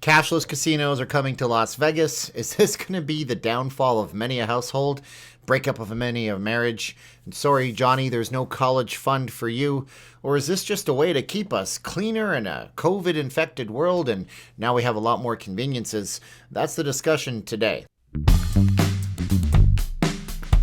Cashless casinos are coming to Las Vegas. Is this going to be the downfall of many a household? Breakup of many a marriage? And sorry, Johnny, there's no college fund for you. Or is this just a way to keep us cleaner in a COVID-infected world and now we have a lot more conveniences? That's the discussion today.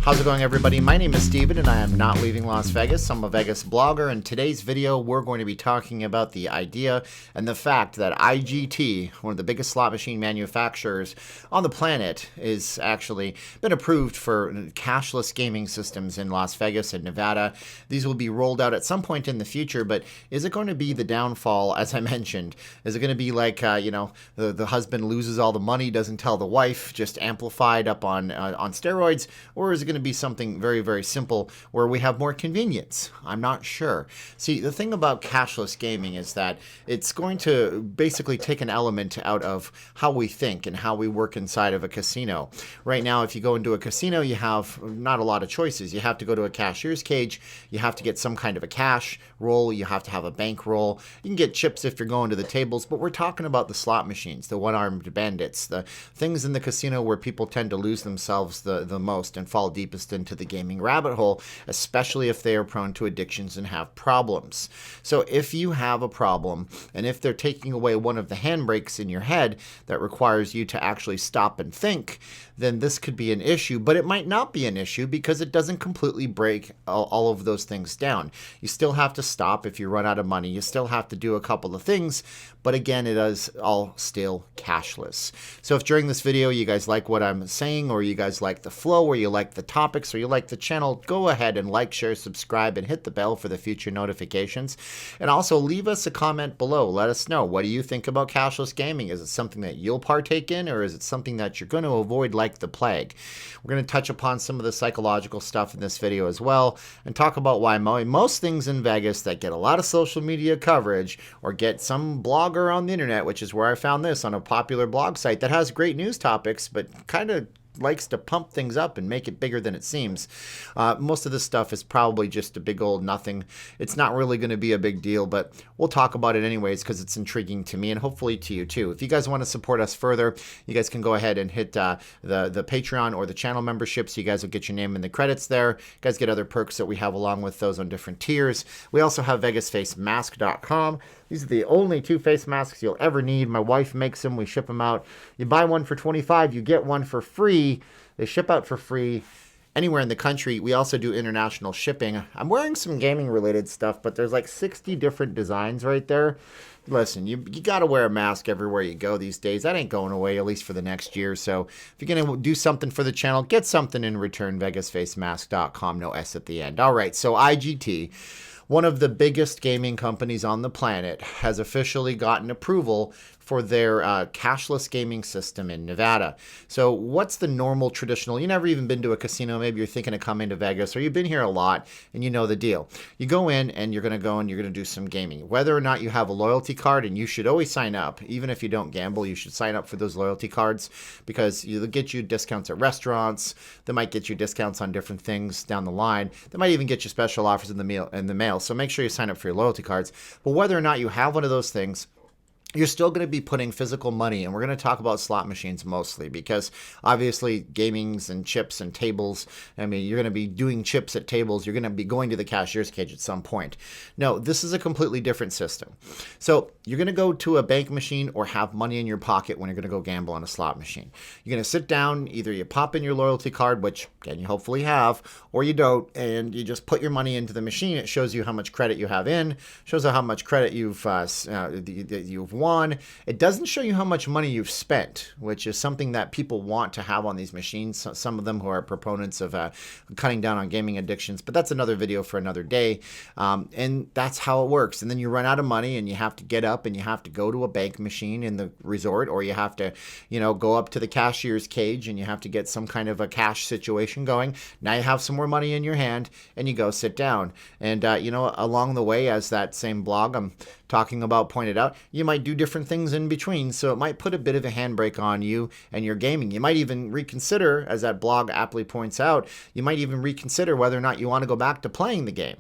How's it going, everybody? My name is Steven and I am not leaving Las Vegas. I'm a Vegas blogger. In today's video, we're going to be talking about the idea and the fact that IGT, one of the biggest slot machine manufacturers on the planet, is actually been approved for cashless gaming systems in Las Vegas and Nevada. These will be rolled out at some point in the future, but is it going to be the downfall, as I mentioned? Is it going to be like, the husband loses all the money, doesn't tell the wife, just amplified up on steroids? Or is it going to be something very, very simple where we have more convenience? I'm not sure. See, the thing about cashless gaming is that it's going to basically take an element out of how we think and how we work inside of a casino. Right now, if you go into a casino, you have not a lot of choices. You have to go to a cashier's cage. You have to get some kind of a cash roll. You have to have a bank roll. You can get chips if you're going to the tables, but we're talking about the slot machines, the one-armed bandits, the things in the casino where people tend to lose themselves the most and fall deepest into the gaming rabbit hole, especially if they are prone to addictions and have problems. So if you have a problem, and if they're taking away one of the handbrakes in your head that requires you to actually stop and think, then this could be an issue, but it might not be an issue because it doesn't completely break all of those things down. You still have to stop if you run out of money. You still have to do a couple of things, but again, it is all still cashless. So if during this video you guys like what I'm saying, or you guys like the flow, or you like the topics, or you like the channel, go ahead and like, share, subscribe, and hit the bell for the future notifications. And also leave us a comment below. Let us know, what do you think about cashless gaming? Is it something that you'll partake in, or is it something that you're going to avoid like the plague? We're going to touch upon some of the psychological stuff in this video as well, and talk about why most things in Vegas that get a lot of social media coverage, or get some blogger on the internet, which is where I found this on a popular blog site that has great news topics, but kind of likes to pump things up and make it bigger than it seems. Most of this stuff is probably just a big old nothing. It's not really going to be a big deal, but we'll talk about it anyways because it's intriguing to me and hopefully to you too. If you guys want to support us further, you guys can go ahead and hit the Patreon or the channel membership, so you guys will get your name in the credits there. You guys get other perks that we have along with those on different tiers. We also have VegasFaceMask.com. These are the only 2 face masks you'll ever need. My wife makes them. We ship them out. You buy one for $25, you get one for free. They ship out for free anywhere in the country. We also do international shipping. I'm wearing some gaming related stuff, but there's like 60 different designs right there. Listen, you got to wear a mask everywhere you go these days. That ain't going away, at least for the next year. So if you're going to do something for the channel, get something in return. VegasFaceMask.com, no S at the end. All right, so IGT, one of the biggest gaming companies on the planet, has officially gotten approval for their cashless gaming system in Nevada. So what's the normal traditional? You've never even been to a casino. Maybe you're thinking of coming to Vegas, or you've been here a lot and you know the deal. You go in and you're going to go and you're going to do some gaming. Whether or not you have a loyalty card, and you should always sign up. Even if you don't gamble, you should sign up for those loyalty cards because they'll get you discounts at restaurants. They might get you discounts on different things down the line. They might even get you special offers in the mail. So make sure you sign up for your loyalty cards. But whether or not you have one of those things, you're still going to be putting physical money, and we're going to talk about slot machines mostly because obviously gamings and chips and tables, I mean, you're going to be doing chips at tables. You're going to be going to the cashier's cage at some point. No, this is a completely different system. So you're going to go to a bank machine or have money in your pocket when you're going to go gamble on a slot machine. You're going to sit down, either you pop in your loyalty card, which again, you hopefully have, or you don't, and you just put your money into the machine. It shows you how much credit you have in, shows you how much credit you've won. It doesn't show you how much money you've spent, which is something that people want to have on these machines. Some of them who are proponents of cutting down on gaming addictions, but that's another video for another day. And that's how it works. And then you run out of money and you have to get up and you have to go to a bank machine in the resort, or you have to, go up to the cashier's cage and you have to get some kind of a cash situation going. Now you have some more money in your hand and you go sit down. And, along the way, as that same blog I'm talking about pointed out, you might do different things in between, so it might put a bit of a handbrake on you and your gaming. You might even reconsider, as that blog aptly points out, you might even reconsider whether or not you want to go back to playing the game.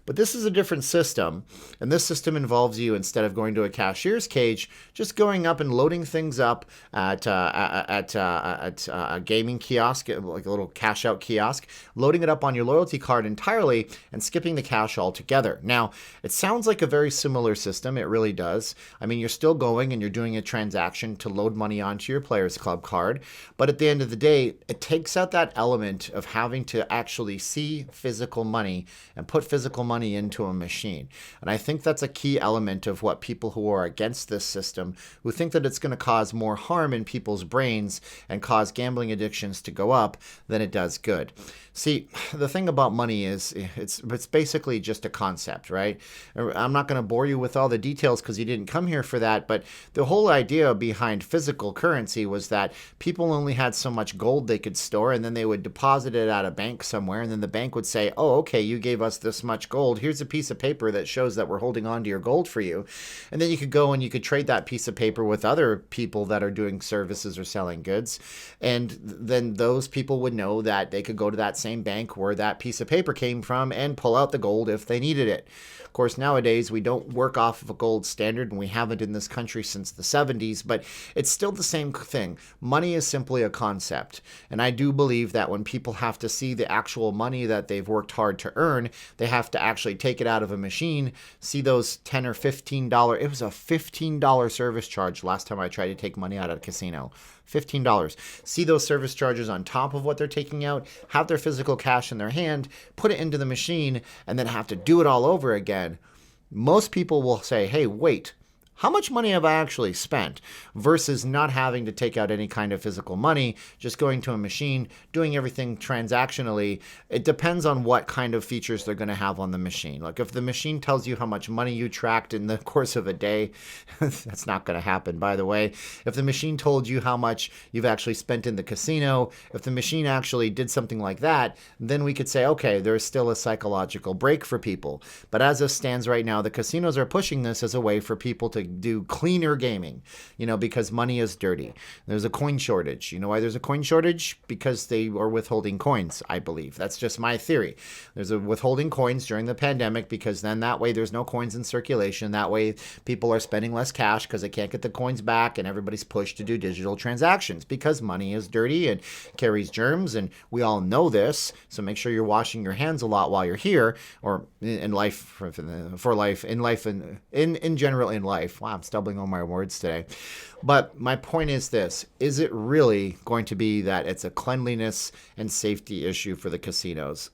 But this is a different system, and this system involves you, instead of going to a cashier's cage, just going up and loading things up at a gaming kiosk, like a little cash out kiosk, loading it up on your loyalty card entirely and skipping the cash altogether. Now, it sounds like a very similar system. It really does. I mean, you're still going and you're doing a transaction to load money onto your Players Club card, but at the end of the day, it takes out that element of having to actually see physical money and put physical money into a machine. And I think that's a key element of what people who are against this system, who think that it's going to cause more harm in people's brains and cause gambling addictions to go up than it does good. See, the thing about money is it's basically just a concept, right? I'm not going to bore you with all the details because you didn't come here for that, but the whole idea behind physical currency was that people only had so much gold they could store, and then they would deposit it at a bank somewhere, and then the bank would say, oh, okay, you gave us this much gold. Here's a piece of paper that shows that we're holding on to your gold for you. And then you could go and you could trade that piece of paper with other people that are doing services or selling goods. And then those people would know that they could go to that same bank where that piece of paper came from and pull out the gold if they needed it. Of course, nowadays we don't work off of a gold standard, and we haven't in this country since the 70s, but it's still the same thing. Money is simply a concept. And I do believe that when people have to see the actual money that they've worked hard to earn, they have to actually take it out of a machine, see those $10 or $15. It was a $15 service charge last time I tried to take money out of a casino. $15. See those service charges on top of what they're taking out, have their physical cash in their hand, put it into the machine, and then have to do it all over again. Most people will say, hey, wait, how much money have I actually spent? Versus not having to take out any kind of physical money, just going to a machine, doing everything transactionally. It depends on what kind of features they're going to have on the machine. Like if the machine tells you how much money you tracked in the course of a day, that's not going to happen, by the way. If the machine told you how much you've actually spent in the casino, if the machine actually did something like that, then we could say, okay, there's still a psychological break for people. But as it stands right now, the casinos are pushing this as a way for people to do cleaner gaming, because money is dirty. There's a coin shortage. You know why there's a coin shortage? Because they are withholding coins, I believe. That's just my theory. There's a withholding coins during the pandemic because then that way there's no coins in circulation. That way people are spending less cash because they can't get the coins back, and everybody's pushed to do digital transactions because money is dirty and carries germs, and we all know this. So make sure you're washing your hands a lot while you're here, or in life, for life, in general in life. Wow, I'm stumbling on my words today. But my point is this. Is it really going to be that it's a cleanliness and safety issue for the casinos?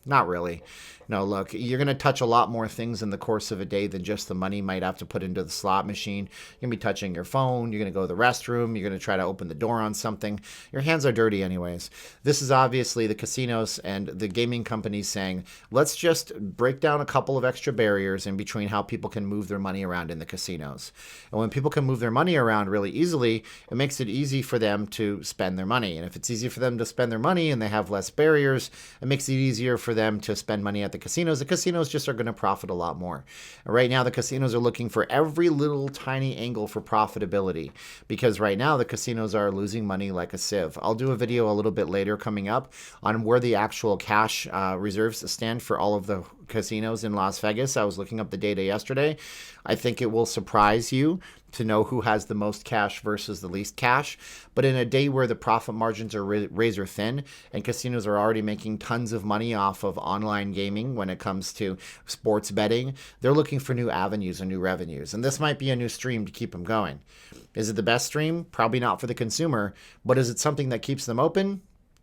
Not really. No, look, you're going to touch a lot more things in the course of a day than just the money you might have to put into the slot machine. You're going to be touching your phone. You're going to go to the restroom. You're going to try to open the door on something. Your hands are dirty anyways. This is obviously the casinos and the gaming companies saying, let's just break down a couple of extra barriers in between how people can move their money around in the casinos. And when people can move their money around really easily, it makes it easy for them to spend their money. And if it's easy for them to spend their money and they have less barriers, it makes it easier for them to spend money at the casinos. The casinos just are going to profit a lot more. Right now, the casinos are looking for every little tiny angle for profitability because right now the casinos are losing money like a sieve. I'll do a video a little bit later coming up on where the actual cash reserves stand for all of the casinos in Las Vegas. I was looking up the data yesterday. I think it will surprise you to know who has the most cash versus the least cash. But in a day where the profit margins are razor thin and casinos are already making tons of money off of online gaming when it comes to sports betting, they're looking for new avenues and new revenues. And this might be a new stream to keep them going. Is it the best stream? Probably not for the consumer. But is it something that keeps them open?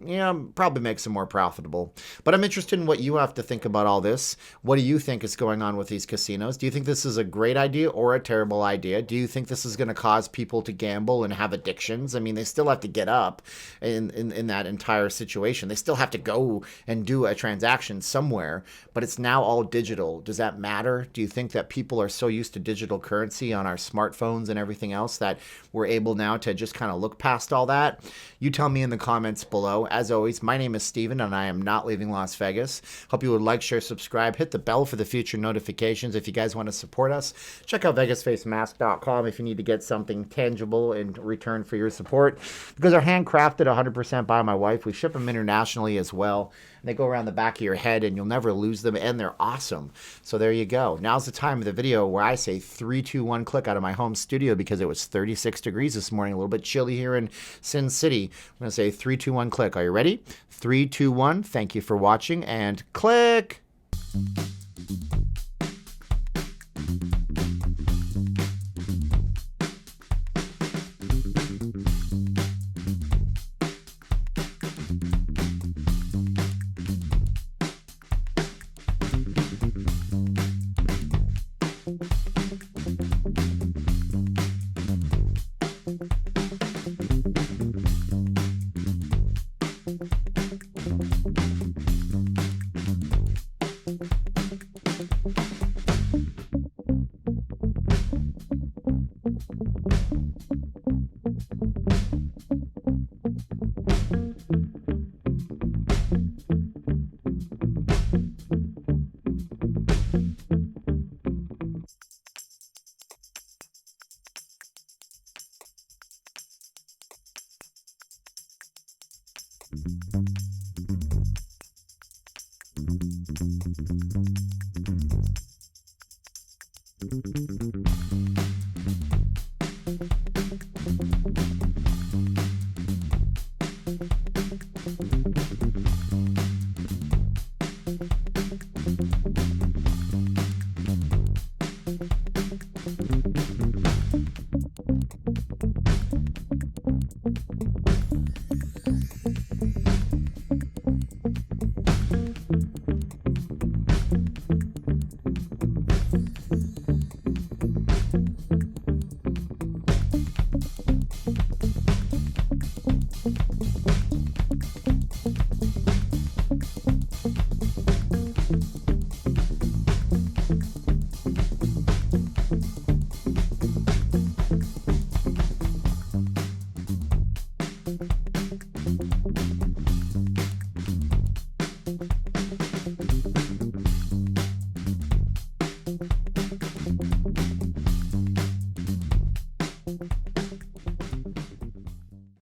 Yeah, probably makes them more profitable. But I'm interested in what you have to think about all this. What do you think is going on with these casinos? Do you think this is a great idea or a terrible idea? Do you think this is going to cause people to gamble and have addictions? I mean, they still have to get up in that entire situation. They still have to go and do a transaction somewhere, but it's now all digital. Does that matter? Do you think that people are so used to digital currency on our smartphones and everything else that we're able now to just kind of look past all that? You tell me in the comments below. as always, my name is Steven, and I am not leaving Las Vegas. Hope you would like, share, subscribe, hit the bell for the future notifications. If you guys want to support us, check out VegasFacemasks.com if you need to get something tangible in return for your support. Because they're handcrafted 100% by my wife. We ship them internationally as well. They go around the back of your head and you'll never lose them, and they're awesome. So there you go. Now's the time of the video where I say 3, 2, 1, click out of my home studio because it was 36 degrees this morning, a little bit chilly here in Sin City. I'm going to say 3, 2, 1, click. Are you ready? 3, 2, 1. Thank you for watching, and click.